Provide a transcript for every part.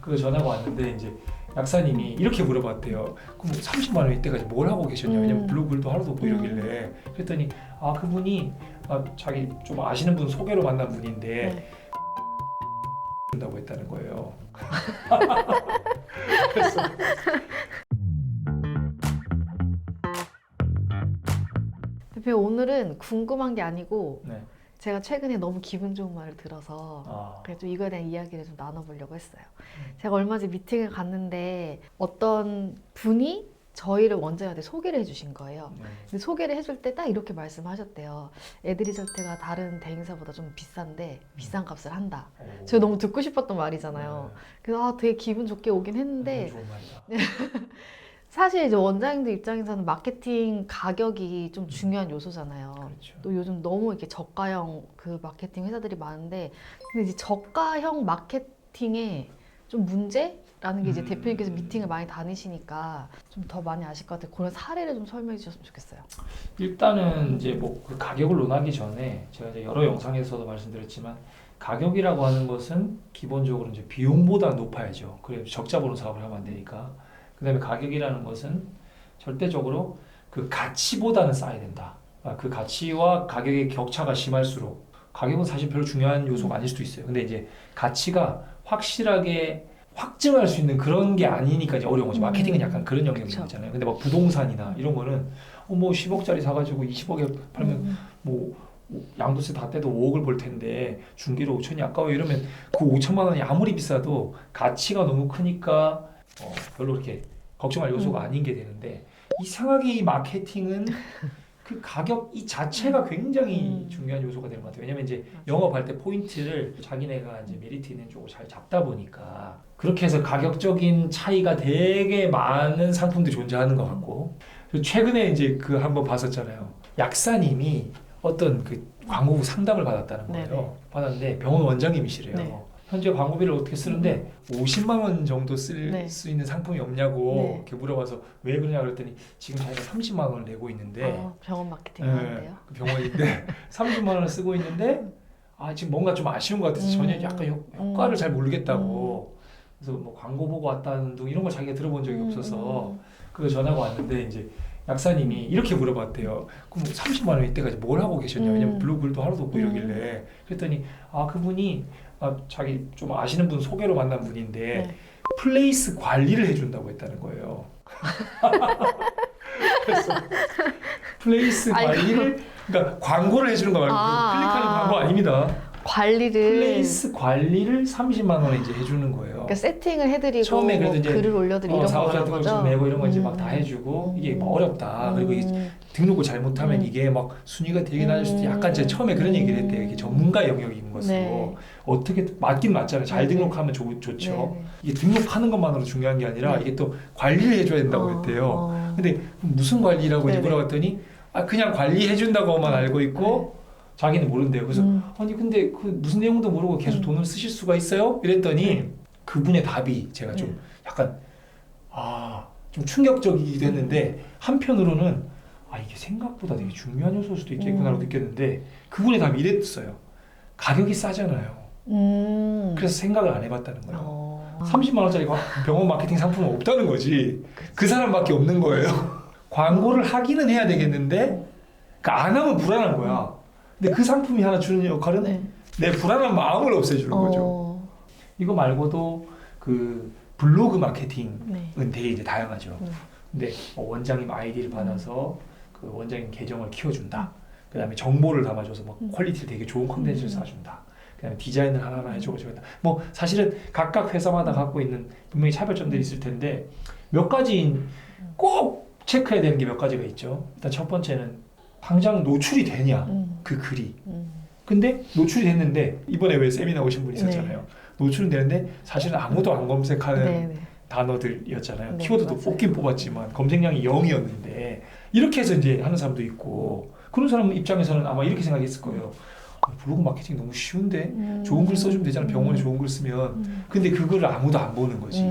그 전화가 왔는데 이제 약사님이 이렇게 물어봤대요. 그럼 30만 원 이때까지 뭘 하고 계셨냐? 왜냐면 블로그도 하나도 없고 이러길래 그랬더니 그분이 자기 좀 아시는 분 소개로 만난 분인데 네. 준다고 했다는 거예요. 그래서 대표 오늘은 궁금한 게 아니고 네. 제가 최근에 너무 기분 좋은 말을 들어서 그래서 좀 이거에 대한 이야기를 좀 나눠보려고 했어요. 제가 얼마 전에 미팅을 갔는데 어떤 분이 저희를 원장님한테 소개를 해주신 거예요. 근데 소개를 해줄 때 딱 이렇게 말씀하셨대요. 애드리절트가 다른 대행사보다 좀 비싼데 비싼 값을 한다. 제가 너무 듣고 싶었던 말이잖아요. 그래서 되게 기분 좋게 오긴 했는데 좋은 말이다. 사실 이제 원장님들 입장에서는 마케팅 가격이 좀 중요한 요소잖아요. 그렇죠. 또 요즘 너무 이렇게 저가형 그 마케팅 회사들이 많은데, 근데 이제 저가형 마케팅에 좀 문제라는 게 이제 대표님께서 미팅을 많이 다니시니까 좀 더 많이 아실 것 같아요. 그런 사례를 좀 설명해 주셨으면 좋겠어요. 일단은 이제 뭐 그 가격을 논하기 전에 제가 이제 여러 영상에서도 말씀드렸지만 가격이라고 하는 것은 기본적으로 이제 비용보다 높아야죠. 그래 적자 보는 사업을 하면 안 되니까. 그다음에 가격이라는 것은 절대적으로 그 가치보다는 싸야 된다. 그 가치와 가격의 격차가 심할수록 가격은 사실 별로 중요한 요소가 아닐 수도 있어요. 근데 이제 가치가 확실하게 확증할 수 있는 그런 게 아니니까 이제 어려운 거죠. 마케팅은 약간 그런 영역인 거잖아요. 근데 막 부동산이나 이런 거는 뭐 10억짜리 사가지고 20억에 팔면 뭐 양도세 다 떼도 5억을 벌 텐데 중개로 5천이 아까워 이러면 그 5천만 원이 아무리 비싸도 가치가 너무 크니까 별로 그렇게 걱정할 요소가 아닌 게 되는데 이상하게 이 마케팅은 그 가격 이 자체가 굉장히 중요한 요소가 되는 것 같아요. 왜냐면 이제 영업할 때 포인트를 자기네가 이제 메리트 있는 쪽으로 잘 잡다 보니까 그렇게 해서 가격적인 차이가 되게 많은 상품들이 존재하는 것 같고 최근에 이제 그 한번 봤었잖아요. 약사님이 어떤 그 광고국 상담을 받았다는 거예요. 네네. 받았는데 병원 원장님이시래요. 네. 현재 광고비를 어떻게 쓰는데 50만 원 정도 쓸 네. 수 있는 상품이 없냐고 네. 이렇게 물어봐서 왜 그러냐 그랬더니 지금 자기가 30만 원을 내고 있는데 병원 마케팅 하는데요. 그 병원인데 30만 원을 쓰고 있는데 지금 뭔가 좀 아쉬운 것 같아서 전혀 약간 효과를 잘 모르겠다고 그래서 뭐 광고 보고 왔다는 둥 이런 걸 자기가 들어본 적이 없어서 그 전화가 왔는데 이제 약사님이 이렇게 물어봤대요. 그럼 30만 원 이때까지 뭘 하고 계셨냐? 왜냐면 블로그도 하나도 없고 이러길래 그랬더니 그분이 자기 좀 아시는 분 소개로 만난 분인데 네. 플레이스 관리를 해준다고 했다는 거예요. 그래서 플레이스 관리를 그러니까 광고를 해주는 거 말고 클릭하는 광고 아닙니다. 관리를 플레이스 관리를 30만 원에 이제 해주는 거예요. 그러니까 세팅을 해드리고 처음에 그래도 이제 글을 올려드리고 이런 사업자 거 등록 거죠. 좀 내고 이런 거 이제 막 다 해주고 이게 막 어렵다. 그리고 이게 등록을 잘못하면 이게 막 순위가 되게 낮을 수도 약간 제가 처음에 그런 얘기를 했대요. 이게 전문가 영역인 것으로 네. 어떻게 맞긴 맞잖아요. 잘 등록하면 좋죠. 네. 이게 등록하는 것만으로 중요한 게 아니라 이게 또 관리를 해줘야 된다고 했대요. 근데 무슨 관리라고 이제 물어봤더니 그냥 관리해준다고만 알고 있고 자기는 모른대요. 그래서 아니 근데 그 무슨 내용도 모르고 계속 돈을 쓰실 수가 있어요? 이랬더니 그분의 답이 제가 좀 약간 좀 충격적이기도 했는데 한편으로는 이게 생각보다 되게 중요한 요소일 수도 있겠구나라고 느꼈는데 그분의 답이 이랬어요. 가격이 싸잖아요. 그래서 생각을 안 해봤다는 거예요. 30만 원짜리 병원 마케팅 상품은 없다는 거지. 그 사람밖에 없는 거예요. 광고를 하기는 해야 되겠는데 안 하면 불안한 거야. 근데 그 상품이 하나 주는 역할은 내 불안한 마음을 없애주는 거죠. 이거 말고도 그 블로그 마케팅은 되게 이제 다양하죠. 근데 원장님 아이디를 받아서 그 원장님 계정을 키워준다. 그 다음에 정보를 담아줘서 뭐 퀄리티를 되게 좋은 콘텐츠를 쌓아준다. 그 다음에 디자인을 하나하나 해주고 저다. 뭐 사실은 각각 회사마다 갖고 있는 분명히 차별점들이 있을 텐데 몇 가지 꼭 체크해야 되는 게 몇 가지가 있죠. 일단 첫 번째는 당장 노출이 되냐 그 글이. 근데 노출이 됐는데 이번에 왜 세미나 오신 분이 있었잖아요. 노출은 되는데 사실은 아무도 안 검색하는 단어들이었잖아요. 키워드도 뽑긴 뽑았지만 검색량이 0이었는데 이렇게 해서 이제 하는 사람도 있고 그런 사람 입장에서는 아마 이렇게 생각했을 거예요. 블로그 마케팅 너무 쉬운데 좋은 글 써주면 되잖아. 병원에 좋은 글 쓰면. 근데 그거를 아무도 안 보는 거지.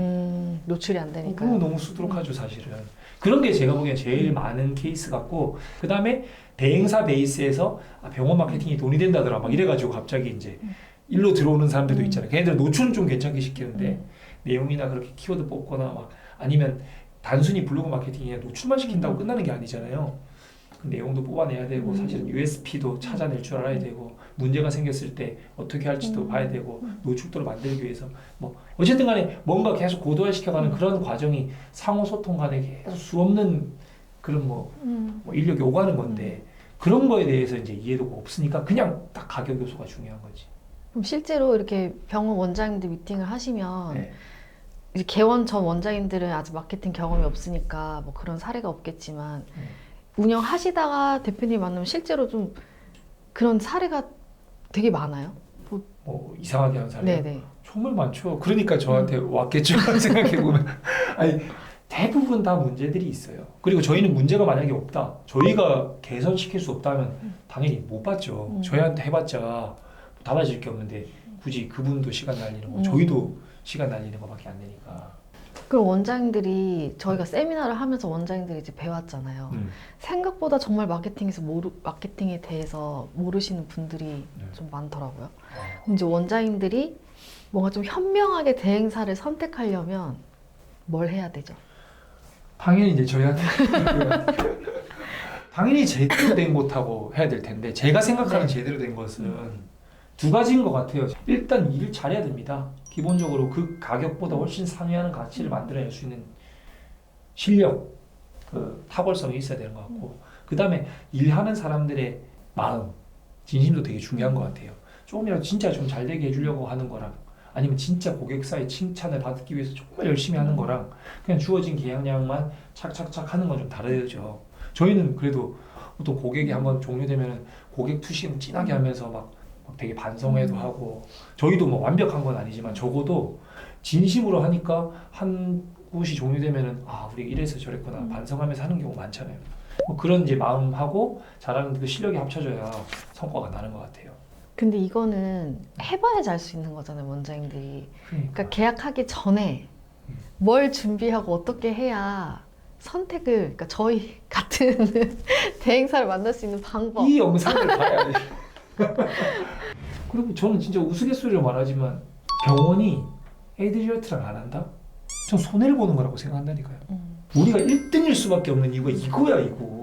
노출이 안 되니까. 그거 너무 수두룩하죠 사실은. 그런 게 제가 보기엔 제일 많은 케이스 같고 그 다음에 대행사 베이스에서 병원 마케팅이 돈이 된다더라 막 이래가지고 갑자기 이제 일로 들어오는 사람들도 있잖아요. 걔네들 노출은 좀 괜찮게 시키는데 내용이나 그렇게 키워드 뽑거나 막 아니면 단순히 블로그 마케팅이 그냥 노출만 시킨다고 끝나는 게 아니잖아요. 그 내용도 뽑아내야 되고 사실은 USP도 찾아낼 줄 알아야 되고 문제가 생겼을 때 어떻게 할지도 봐야 되고 노출도를 만들기 위해서 뭐 어쨌든 간에 뭔가 계속 고도화시켜가는 그런 과정이 상호 소통 간에 계속 수없는 그런 뭐 인력이 오가는 건데 그런 거에 대해서 이제 이해도가 없으니까 그냥 딱 가격 요소가 중요한 거지. 그럼 실제로 이렇게 병원 원장님들 미팅을 하시면 네. 이제 개원 전 원장님들은 아직 마케팅 경험이 없으니까 뭐 그런 사례가 없겠지만 운영하시다가 대표님 만나면 실제로 좀 그런 사례가 되게 많아요. 뭐 이상하게 하는 사례. 네네. 정말 많죠. 그러니까 저한테 왔겠죠. 생각해 보면 아니 대부분 다 문제들이 있어요. 그리고 저희는 문제가 만약에 없다. 저희가 개선시킬 수 없다면 당연히 못 받죠. 저희한테 해봤자 달라질 게 없는데 굳이 그분도 시간 날리는 거, 저희도 시간 날리는 거밖에 안 되니까. 그럼 원장님들이 저희가 세미나를 하면서 원장님들이 이제 배웠잖아요. 생각보다 정말 마케팅에 대해서 모르시는 분들이 좀 많더라고요. 그럼 이제 원장님들이 뭔가 좀 현명하게 대행사를 선택하려면 뭘 해야 되죠? 당연히 이제 저희한테 당연히 제대로 된 것하고 해야 될 텐데 제가 생각하는 제대로 된 것은 두 가지인 것 같아요. 일단 일을 잘해야 됩니다. 기본적으로 그 가격보다 훨씬 상회하는 가치를 만들어낼 수 있는 실력, 그 탁월성이 있어야 되는 것 같고 그 다음에 일하는 사람들의 마음, 진심도 되게 중요한 것 같아요. 조금이라도 진짜 좀 잘 되게 해주려고 하는 거랑 아니면 진짜 고객사의 칭찬을 받기 위해서 정말 열심히 하는 거랑 그냥 주어진 계약량만 착착착 하는 건 좀 다르죠. 저희는 그래도 또 고객이 한번 종료되면 고객 투신 진하게 하면서 막 되게 반성회도 하고 저희도 뭐 완벽한 건 아니지만 적어도 진심으로 하니까 한 곳이 종료되면은 아 우리 이래서 저랬구나 반성하면서 하는 경우 많잖아요. 뭐 그런 이제 마음하고 잘하는 그 실력이 합쳐져야 성과가 나는 것 같아요. 근데 이거는 해봐야지 알 수 있는 거잖아요, 원장님들이. 그러니까 계약하기 전에 뭘 준비하고 어떻게 해야 선택을, 그러니까 저희 같은 대행사를 만날 수 있는 방법. 이 영상을 봐야 돼. 그리고 저는 진짜 우스갯소리로 말하지만 병원이 에이드리어트를 안 한다? 전 손해를 보는 거라고 생각한다니까요. 우리가 1등일 수밖에 없는 이유가 이거야 이거.